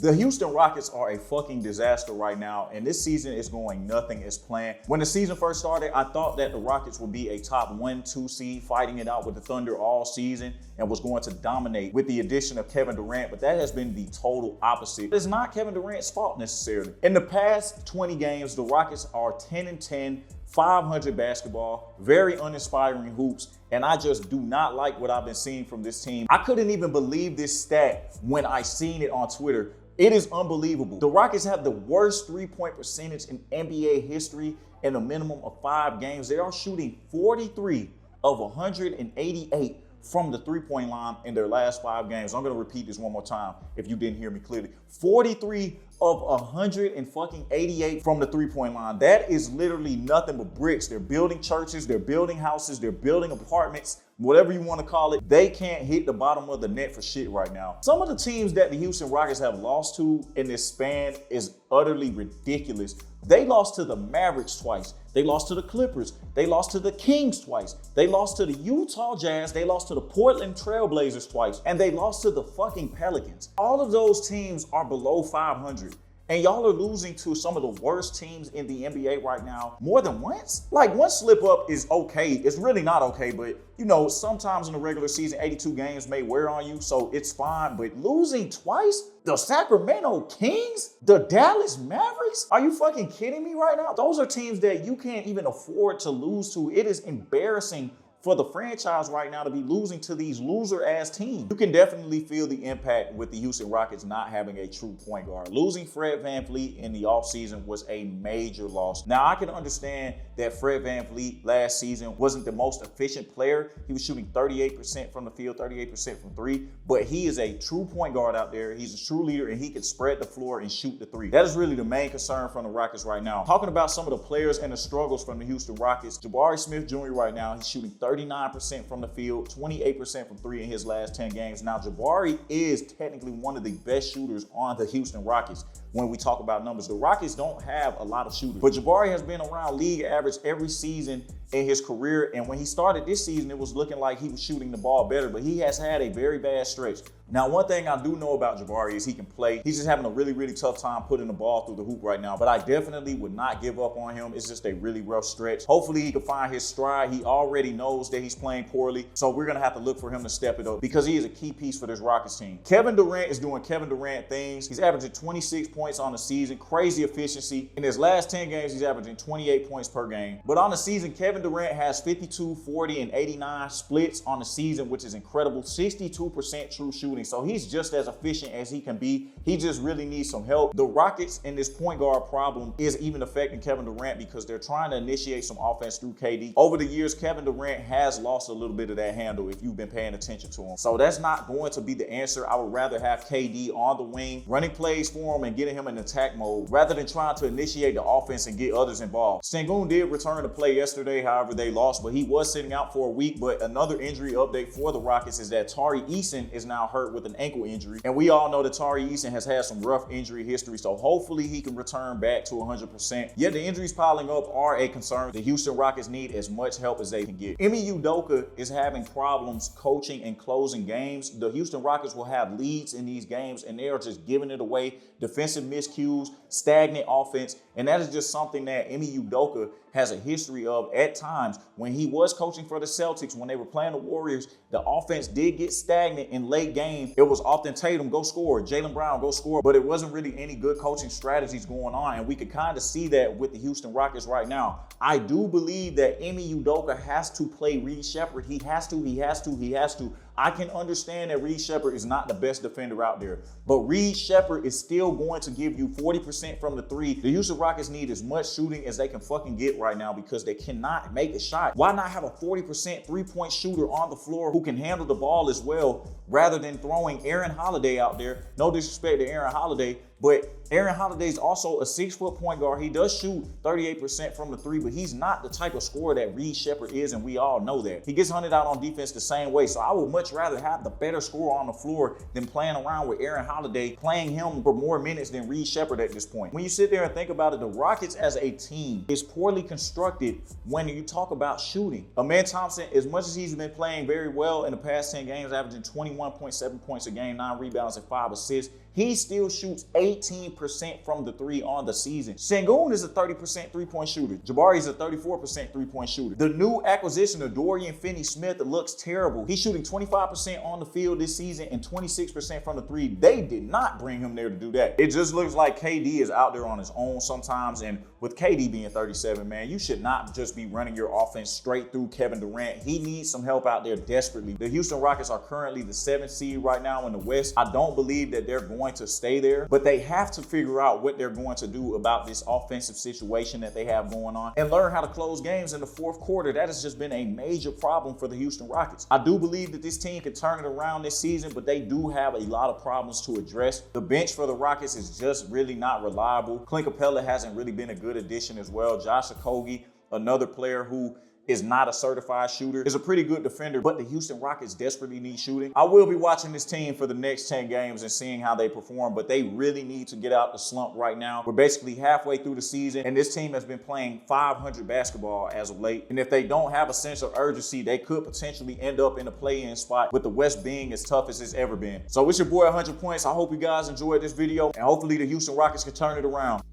The Houston Rockets are a fucking disaster right now, and this season is going nothing as planned. When the season first started, I thought that the Rockets would be a top 1-2 seed, fighting it out with the Thunder all season, and was going to dominate with the addition of Kevin Durant, but that has been the total opposite. It's not Kevin Durant's fault necessarily. In the past 20 games, the Rockets are 10-10, 500 basketball, very uninspiring hoops, and I just do not like what I've been seeing from this team. I couldn't even believe this stat when I seen it on Twitter. It is unbelievable. The Rockets have the worst three-point percentage in NBA history in a minimum of 5 games. They are shooting 43 of 188 from the three-point line in their last 5 games. I'm gonna repeat this one more time if you didn't hear me clearly. 43 of 188 from the three-point line. That is literally nothing but bricks. They're building churches, they're building houses, they're building apartments, whatever you want to call it. They can't hit the bottom of the net for shit right now. Some of the teams that the Houston Rockets have lost to in this span is utterly ridiculous. They lost to the Mavericks twice. They lost to the Clippers. They lost to the Kings twice. They lost to the Utah Jazz. They lost to the Portland Trailblazers twice. And they lost to the fucking Pelicans. All of those teams are below 500. And y'all are losing to some of the worst teams in the NBA right now more than once. Like, one slip up is okay. It's really not okay, but you know, sometimes in the regular season, 82 games may wear on you, so it's fine. But losing twice, the Sacramento Kings, the Dallas Mavericks, are you fucking kidding me right now? Those are teams that you can't even afford to lose to. It is embarrassing for the franchise right now to be losing to these loser-ass teams. You can definitely feel the impact with the Houston Rockets not having a true point guard. Losing Fred VanVleet in the offseason was a major loss. Now, I can understand that Fred VanVleet last season wasn't the most efficient player. He was shooting 38% from the field, 38% from three, but he is a true point guard out there. He's a true leader, and he can spread the floor and shoot the three. That is really the main concern from the Rockets right now. Talking about some of the players and the struggles from the Houston Rockets, Jabari Smith Jr. right now, he's shooting 39% from the field, 28% from three in his last 10 games. Now, Jabari is technically one of the best shooters on the Houston Rockets. When we talk about numbers, the Rockets don't have a lot of shooters, but Jabari has been around league average every season in his career. And when he started this season, it was looking like he was shooting the ball better, but he has had a very bad stretch. Now, one thing I do know about Jabari is he can play. He's just having a really, really tough time putting the ball through the hoop right now, but I definitely would not give up on him. It's just a really rough stretch. Hopefully he can find his stride. He already knows that he's playing poorly, so we're gonna have to look for him to step it up because he is a key piece for this Rockets team. Kevin Durant is doing Kevin Durant things. He's averaging 26 points on the season, crazy efficiency. In his last 10 games, he's averaging 28 points per game. But on the season, Kevin Durant has 52, 40, and 89 splits on the season, which is incredible. 62% true shooting. So he's just as efficient as he can be. He just really needs some help. The Rockets in this point guard problem is even affecting Kevin Durant because they're trying to initiate some offense through KD. Over the years, Kevin Durant has lost a little bit of that handle if you've been paying attention to him. So that's not going to be the answer. I would rather have KD on the wing, running plays for him and getting him in attack mode rather than trying to initiate the offense and get others involved. Sengun did return to play yesterday, however they lost, but he was sitting out for a week. But another injury update for the Rockets is that Tari Eason is now hurt with an ankle injury. And we all know that Tari Eason has had some rough injury history, so hopefully he can return back to 100%. Yet the injuries piling up are a concern. The Houston Rockets need as much help as they can get. Ime Udoka is having problems coaching and closing games. The Houston Rockets will have leads in these games and they are just giving it away. Defensive miscues, stagnant offense, and that is just something that Ime Udoka has a history of at times. When he was coaching for the Celtics, when they were playing the Warriors, the offense did get stagnant in late game. It was often Tatum, go score, Jaylen Brown, go score, but it wasn't really any good coaching strategies going on, and we could kind of see that with the Houston Rockets right now. I do believe that Ime Udoka has to play Reed Sheppard. He has to. I can understand that Reed Sheppard is not the best defender out there, but Reed Sheppard is still going to give you 40% from the three. The Houston Rockets need as much shooting as they can fucking get right now because they cannot make a shot. Why not have a 40% three-point shooter on the floor who can handle the ball as well rather than throwing Aaron Holiday out there? No disrespect to Aaron Holiday, but Aaron Holiday is also a 6-foot point guard. He does shoot 38% from the three, but he's not the type of scorer that Reed Sheppard is, and we all know that. He gets hunted out on defense the same way, so I would much rather have the better scorer on the floor than playing around with Aaron Holiday, playing him for more minutes than Reed Sheppard at this point. When you sit there and think about it, the Rockets as a team is poorly constructed when you talk about shooting. Amen Thompson, as much as he's been playing very well in the past 10 games, averaging 21.7 points a game, 9 rebounds and 5 assists, he still shoots 18% from the three on the season. Sengun is a 30% three-point shooter. Jabari is a 34% three-point shooter. The new acquisition of Dorian Finney-Smith looks terrible. He's shooting 25% on the field this season and 26% from the three. They did not bring him there to do that. It just looks like KD is out there on his own sometimes, and with KD being 37, man, you should not just be running your offense straight through Kevin Durant. He needs some help out there desperately. The Houston Rockets are currently the 7th seed right now in the West. I don't believe that they're going to stay there, but they have to figure out what they're going to do about this offensive situation that they have going on and learn how to close games in the fourth quarter. That has just been a major problem for the Houston Rockets. I do believe that this team can turn it around this season, but they do have a lot of problems to address. The bench for the Rockets is just really not reliable. Clint Capella hasn't really been a good addition as well. Josh Okogie, another player who is not a certified shooter, is a pretty good defender, but the Houston Rockets desperately need shooting. I will be watching this team for the next 10 games and seeing how they perform, but they really need to get out the slump right now. We're basically halfway through the season, and this team has been playing 500 basketball as of late. And if they don't have a sense of urgency, they could potentially end up in a play-in spot, with the West being as tough as it's ever been. So it's your boy 100 Points. I hope you guys enjoyed this video, and hopefully the Houston Rockets can turn it around.